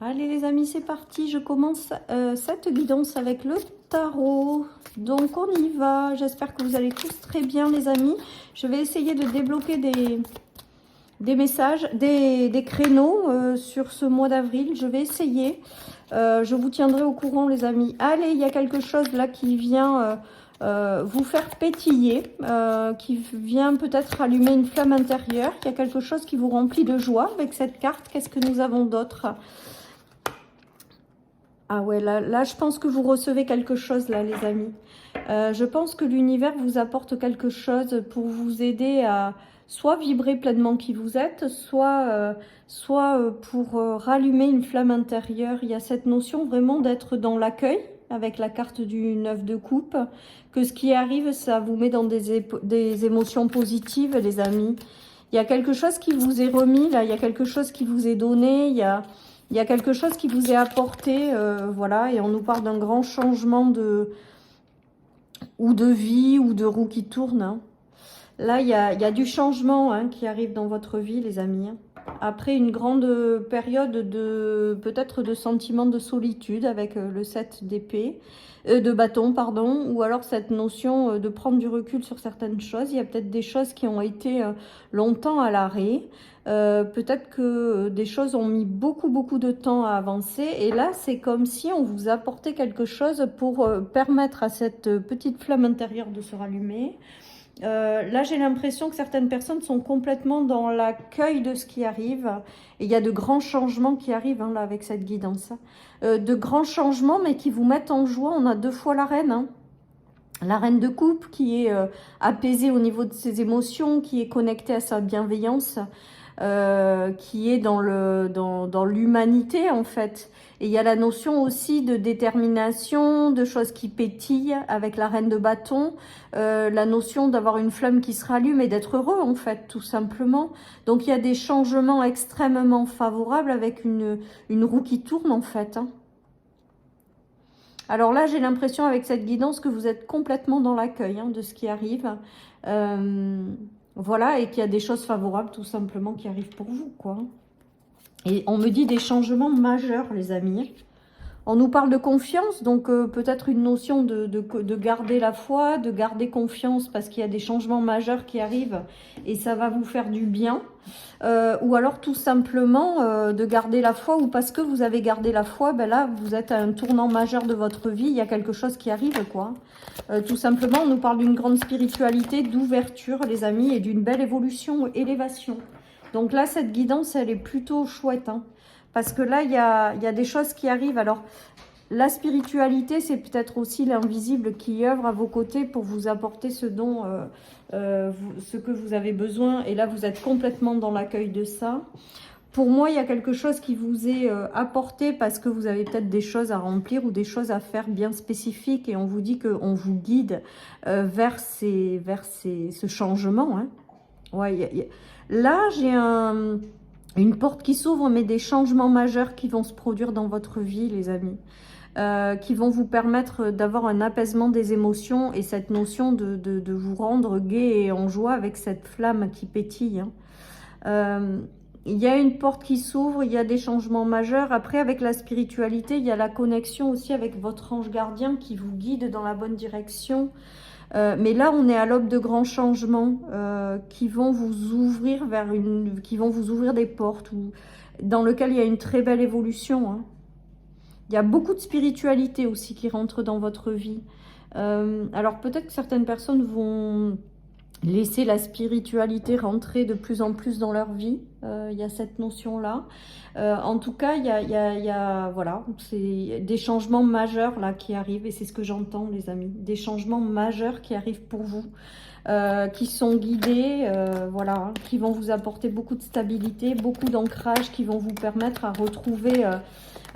Allez les amis, c'est parti. Je commence cette guidance avec le tarot. Donc on y va. J'espère que vous allez tous très bien les amis. Je vais essayer de débloquer des messages, des créneaux sur ce mois d'avril. Je vais essayer. Je vous tiendrai au courant les amis. Allez, il y a quelque chose là qui vient vous faire pétiller, qui vient peut-être allumer une flamme intérieure. Il y a quelque chose qui vous remplit de joie avec cette carte. Qu'est-ce que nous avons d'autre ? Ah ouais, là, je pense que vous recevez quelque chose, là, les amis. Je pense que l'univers vous apporte quelque chose pour vous aider à soit vibrer pleinement qui vous êtes, soit pour rallumer une flamme intérieure. Il y a cette notion vraiment d'être dans l'accueil, avec la carte du 9 de coupe, que ce qui arrive, ça vous met dans des émotions positives, les amis. Il y a quelque chose qui vous est remis, là, il y a quelque chose qui vous est donné, il y a quelque chose qui vous est apporté, voilà, et on nous parle d'un grand changement de vie ou de roue qui tourne. Hein. Là, il y a du changement qui arrive dans votre vie, les amis. Après une grande période peut-être de sentiment de solitude avec le 7 d'épée, de bâton, pardon, ou alors cette notion de prendre du recul sur certaines choses. Il y a peut-être des choses qui ont été longtemps à l'arrêt. Peut-être que des choses ont mis beaucoup de temps à avancer. Et là, c'est comme si on vous apportait quelque chose pour permettre à cette petite flamme intérieure de se rallumer. Là, j'ai l'impression que certaines personnes sont complètement dans l'accueil de ce qui arrive. Et il y a de grands changements qui arrivent là, avec cette guidance. De grands changements, mais qui vous mettent en joie. On a deux fois la reine. Hein. La reine de coupe qui est apaisée au niveau de ses émotions, qui est connectée à sa bienveillance, qui est dans l'humanité en fait. Et il y a la notion aussi de détermination, de choses qui pétillent avec la reine de bâton, la notion d'avoir une flamme qui se rallume et d'être heureux en fait, tout simplement. Donc il y a des changements extrêmement favorables avec une roue qui tourne en fait. Hein. Alors là, j'ai l'impression avec cette guidance que vous êtes complètement dans l'accueil de ce qui arrive. Voilà, et qu'il y a des choses favorables tout simplement qui arrivent pour vous, quoi. Et on me dit des changements majeurs, les amis. On nous parle de confiance, donc peut-être une notion de garder la foi, de garder confiance parce qu'il y a des changements majeurs qui arrivent et ça va vous faire du bien. Ou alors tout simplement de garder la foi ou parce que vous avez gardé la foi, ben là vous êtes à un tournant majeur de votre vie, il y a quelque chose qui arrive quoi. Tout simplement on nous parle d'une grande spiritualité, d'ouverture les amis et d'une belle évolution, élévation. Donc là cette guidance elle est plutôt chouette hein. Parce que là, il y a des choses qui arrivent. Alors, la spiritualité, c'est peut-être aussi l'invisible qui œuvre à vos côtés pour vous apporter ce dont, ce que vous avez besoin. Et là, vous êtes complètement dans l'accueil de ça. Pour moi, il y a quelque chose qui vous est apporté parce que vous avez peut-être des choses à remplir ou des choses à faire bien spécifiques. Et on vous dit qu'on vous guide vers ce changement. Hein. Ouais, là, j'ai une porte qui s'ouvre, mais des changements majeurs qui vont se produire dans votre vie, les amis. Qui vont vous permettre d'avoir un apaisement des émotions et cette notion de vous rendre gai et en joie avec cette flamme qui pétille. Hein. Il y a une porte qui s'ouvre, il y a des changements majeurs. Après, avec la spiritualité, il y a la connexion aussi avec votre ange gardien qui vous guide dans la bonne direction. Mais là, on est à l'aube de grands changements qui vont vous ouvrir qui vont vous ouvrir des portes dans lesquelles il y a une très belle évolution. Hein. Il y a beaucoup de spiritualité aussi qui rentre dans votre vie. Alors peut-être que certaines personnes vont laisser la spiritualité rentrer de plus en plus dans leur vie. Il y a cette notion-là. En tout cas, il y a voilà, c'est des changements majeurs là qui arrivent et c'est ce que j'entends, les amis. Des changements majeurs qui arrivent pour vous, qui sont guidés, voilà, hein, qui vont vous apporter beaucoup de stabilité, beaucoup d'ancrage, qui vont vous permettre à retrouver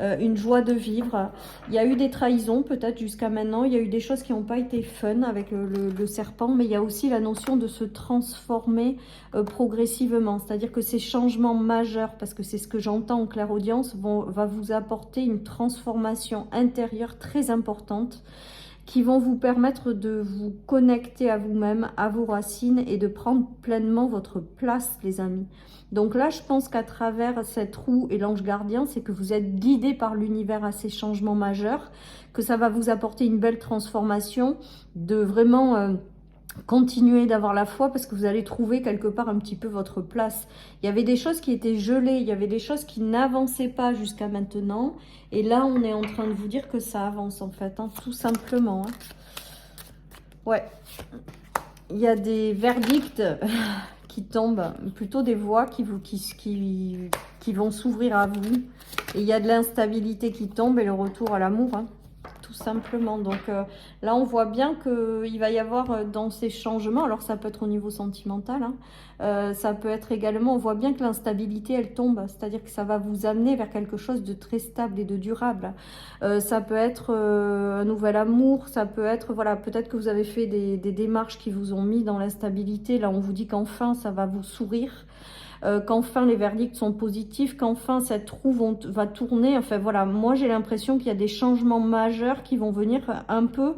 une joie de vivre. Il y a eu des trahisons peut-être jusqu'à maintenant, il y a eu des choses qui n'ont pas été fun avec le serpent, mais il y a aussi la notion de se transformer progressivement, c'est-à-dire que ces changements majeurs, parce que c'est ce que j'entends en clairaudience, va vous apporter une transformation intérieure très importante qui vont vous permettre de vous connecter à vous-même, à vos racines et de prendre pleinement votre place, les amis. Donc là, je pense qu'à travers cette roue et l'ange gardien, c'est que vous êtes guidé par l'univers à ces changements majeurs, que ça va vous apporter une belle transformation, de vraiment continuer d'avoir la foi parce que vous allez trouver quelque part un petit peu votre place. Il y avait des choses qui étaient gelées, il y avait des choses qui n'avançaient pas jusqu'à maintenant. Et là, on est en train de vous dire que ça avance en fait, hein, tout simplement. Hein. Ouais, il y a des verdicts qui tombent, plutôt des voies qui vont s'ouvrir à vous. Et il y a de l'instabilité qui tombe et le retour à l'amour, hein, tout simplement. Donc là, on voit bien qu'il va y avoir dans ces changements, alors ça peut être au niveau sentimental, hein, ça peut être également, on voit bien que l'instabilité, elle tombe, c'est-à-dire que ça va vous amener vers quelque chose de très stable et de durable. Ça peut être un nouvel amour, ça peut être, voilà, peut-être que vous avez fait des démarches qui vous ont mis dans l'instabilité. Là, on vous dit qu'enfin, ça va vous sourire. Qu'enfin les verdicts sont positifs, qu'enfin cette roue va tourner. Enfin voilà, moi j'ai l'impression qu'il y a des changements majeurs qui vont venir un peu,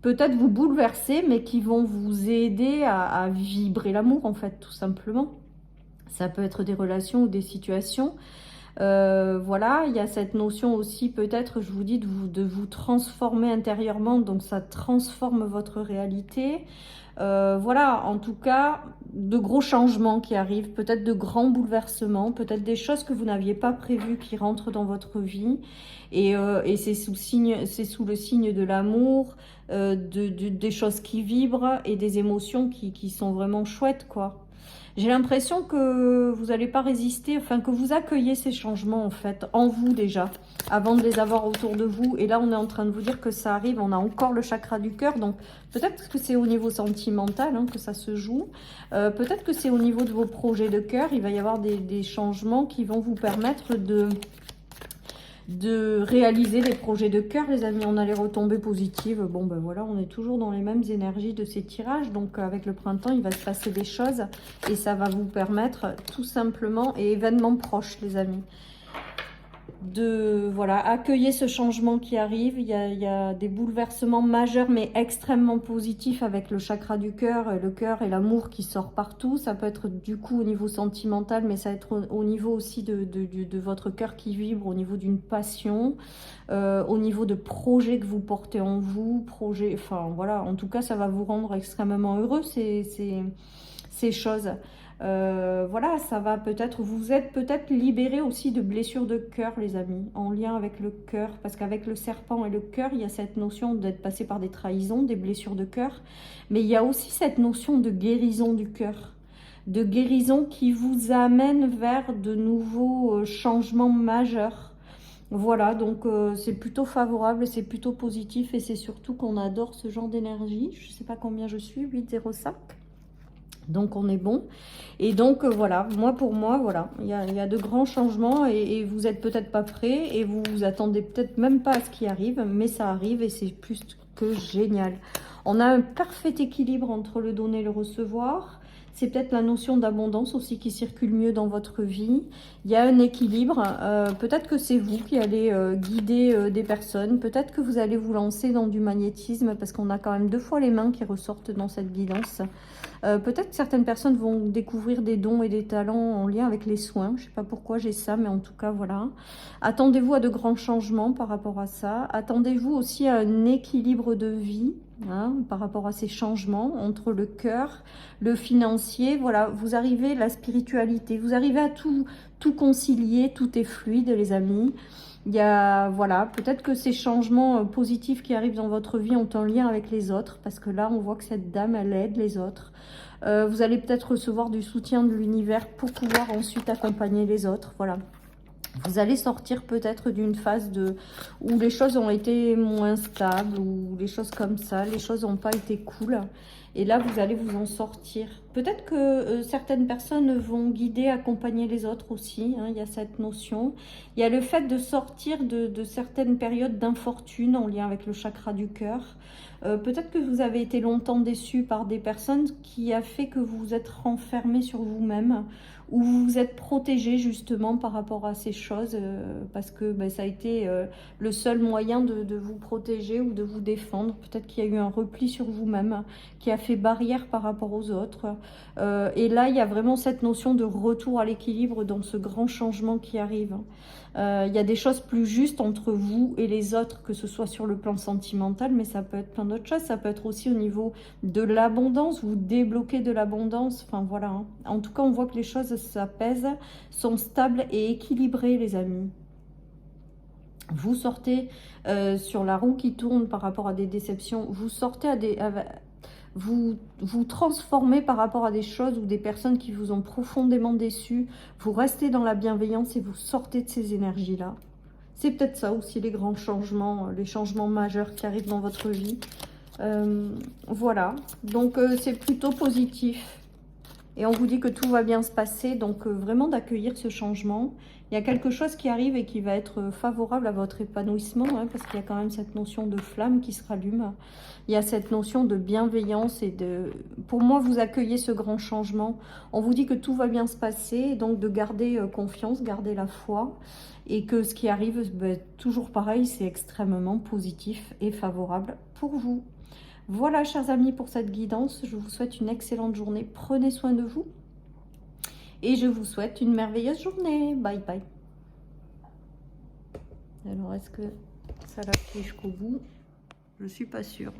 peut-être vous bouleverser, mais qui vont vous aider à vibrer l'amour en fait, tout simplement. Ça peut être des relations ou des situations. Voilà, il y a cette notion aussi peut-être, je vous dis, de vous transformer intérieurement, donc ça transforme votre réalité. Voilà, en tout cas, de gros changements qui arrivent, peut-être de grands bouleversements, peut-être des choses que vous n'aviez pas prévues qui rentrent dans votre vie. Et c'est sous le signe de l'amour, des choses qui vibrent et des émotions qui sont vraiment chouettes, quoi. J'ai l'impression que vous n'allez pas résister, enfin que vous accueillez ces changements en fait, en vous déjà, avant de les avoir autour de vous. Et là, on est en train de vous dire que ça arrive, on a encore le chakra du cœur, donc peut-être que c'est au niveau sentimental hein, que ça se joue. Peut-être que c'est au niveau de vos projets de cœur, il va y avoir des changements qui vont vous permettre de réaliser des projets de cœur, les amis. On a les retombées positives. Bon, ben voilà, on est toujours dans les mêmes énergies de ces tirages. Donc, avec le printemps, il va se passer des choses et ça va vous permettre tout simplement, et événements proches, les amis, de voilà, accueillir ce changement qui arrive. Il y a des bouleversements majeurs mais extrêmement positifs avec le chakra du cœur, le cœur et l'amour qui sort partout. Ça peut être du coup au niveau sentimental, mais ça va être au niveau aussi de votre cœur qui vibre, au niveau d'une passion, au niveau de projets que vous portez en vous, projets, enfin voilà, en tout cas ça va vous rendre extrêmement heureux ces choses. Voilà, ça va peut-être, vous êtes peut-être libéré aussi de blessures de cœur, les amis, en lien avec le cœur, parce qu'avec le serpent et le cœur, il y a cette notion d'être passé par des trahisons, des blessures de cœur, mais il y a aussi cette notion de guérison du cœur, de guérison qui vous amène vers de nouveaux changements majeurs. Voilà, donc c'est plutôt favorable, c'est plutôt positif, et c'est surtout qu'on adore ce genre d'énergie. Je ne sais pas combien je suis, 8,05. Donc on est bon. Et donc voilà, pour moi, voilà, il y a de grands changements et vous n'êtes peut-être pas prêts et vous vous attendez peut-être même pas à ce qui arrive, mais ça arrive et c'est plus que génial. On a un parfait équilibre entre le donner et le recevoir. C'est peut-être la notion d'abondance aussi qui circule mieux dans votre vie. Il y a un équilibre. Peut-être que c'est vous qui allez guider des personnes. Peut-être que vous allez vous lancer dans du magnétisme parce qu'on a quand même 2 fois les mains qui ressortent dans cette guidance. Peut-être que certaines personnes vont découvrir des dons et des talents en lien avec les soins. Je ne sais pas pourquoi j'ai ça, mais en tout cas, voilà. Attendez-vous à de grands changements par rapport à ça. Attendez-vous aussi à un équilibre de vie. Hein, par rapport à ces changements entre le cœur, le financier, voilà, vous arrivez, la spiritualité, vous arrivez à tout concilier, tout est fluide, les amis. Il y a, voilà, peut-être que ces changements positifs qui arrivent dans votre vie ont un lien avec les autres, parce que là, on voit que cette dame, elle aide les autres. Vous allez peut-être recevoir du soutien de l'univers pour pouvoir ensuite accompagner les autres, voilà. Vous allez sortir peut-être d'une phase où les choses ont été moins stables, ou les choses comme ça, les choses n'ont pas été cool. Et là, vous allez vous en sortir. Peut-être que certaines personnes vont guider, accompagner les autres aussi, hein, il y a cette notion. Il y a le fait de sortir de certaines périodes d'infortune en lien avec le chakra du cœur. Peut-être que vous avez été longtemps déçu par des personnes qui a fait que vous vous êtes renfermé sur vous-même ou vous vous êtes protégé justement par rapport à ces choses parce que ben, ça a été le seul moyen de vous protéger ou de vous défendre. Peut-être qu'il y a eu un repli sur vous-même qui a fait barrière par rapport aux autres. Et là, il y a vraiment cette notion de retour à l'équilibre dans ce grand changement qui arrive. Il y a des choses plus justes entre vous et les autres, que ce soit sur le plan sentimental, mais ça peut être plein d'autres choses. Ça peut être aussi au niveau de l'abondance, vous débloquez de l'abondance. Enfin voilà. Hein. En tout cas, on voit que les choses s'apaisent, sont stables et équilibrées, les amis. Vous sortez sur la roue qui tourne par rapport à des déceptions. Vous sortez vous transformez par rapport à des choses ou des personnes qui vous ont profondément déçu. Vous restez dans la bienveillance et vous sortez de ces énergies-là. C'est peut-être ça aussi les grands changements, les changements majeurs qui arrivent dans votre vie. Voilà, donc c'est plutôt positif. Et on vous dit que tout va bien se passer, donc vraiment d'accueillir ce changement. Il y a quelque chose qui arrive et qui va être favorable à votre épanouissement, hein, parce qu'il y a quand même cette notion de flamme qui se rallume. Il y a cette notion de bienveillance et de... Pour moi, vous accueillez ce grand changement. On vous dit que tout va bien se passer, donc de garder confiance, garder la foi. Et que ce qui arrive, ben, toujours pareil, c'est extrêmement positif et favorable pour vous. Voilà, chers amis, pour cette guidance. Je vous souhaite une excellente journée. Prenez soin de vous. Et je vous souhaite une merveilleuse journée. Bye bye. Alors, est-ce que ça l'a fait jusqu'au bout? Je ne suis pas sûre.